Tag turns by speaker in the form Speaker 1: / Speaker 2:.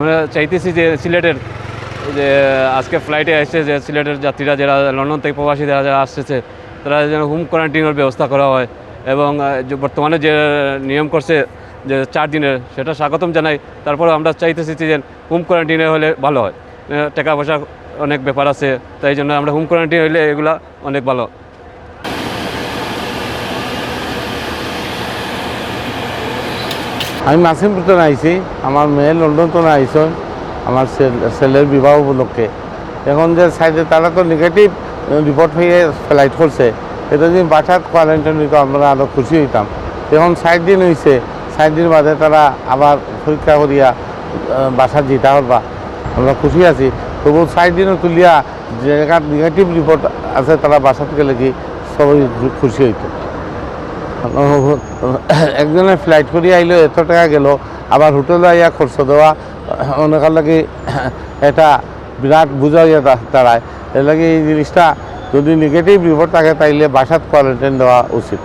Speaker 1: আমরা চাইতেছি যে সিলেটের যে আজকে ফ্লাইটে এসেছে যে সিলেটের যাত্রীরা যারা লন্ডন থেকে প্রবাসী যারা আসতেছে তারা যেন হোম কোয়ারেন্টাইনের ব্যবস্থা করা হয় এবং যে বর্তমানে যে নিয়ম করছে যে 4 দিনের সেটা স্বাগতম জানাই। তারপর আমরা চাইতেছি যে হোম কোয়ারেন্টাইনে হলে ভালো হয়। টাকা পয়সা অনেক ব্যাপার আছে, তাই জন্য আমরা হোম কোয়ারেন্টাইন হলে এগুলা অনেক ভালো।
Speaker 2: আমি নাসিমপুর তো আইছি, আমার মেয়ে লন্ডন তো আইসো আমার ছেলের বিবাহ উপলক্ষে। এখন যে সাইডে তারা তো নেগেটিভ রিপোর্ট হয়ে ফ্লাইট করছে, এটা যদি বাসার কোয়ারেন্টাইন হইতো আমরা আরও খুশি হইতাম। এখন 60 দিন হয়েছে, 60 দিন বাদে তারা আবার পরীক্ষা করিয়া বাসার যেতে পারবা, আমরা খুশি আছি। তবু 60 দিনও তুলিয়া যে নেগেটিভ রিপোর্ট আছে তারা বাসাতে গেলে কি সবাই খুশি হইতো। একজনের ফ্লাইট করিয়া আইলো এত টাকা গেল, আবার হোটেলে আইয়া খরচ দেওয়া অনেকের লাগে এটা বিরাট বোঝা হইয়া দাঁড়ায়। এর লাগে এই জিনিসটা যদি নেগেটিভ রিপোর্ট থাকে তাইলে বাসাত কোয়ারেন্টাইন দেওয়া উচিত।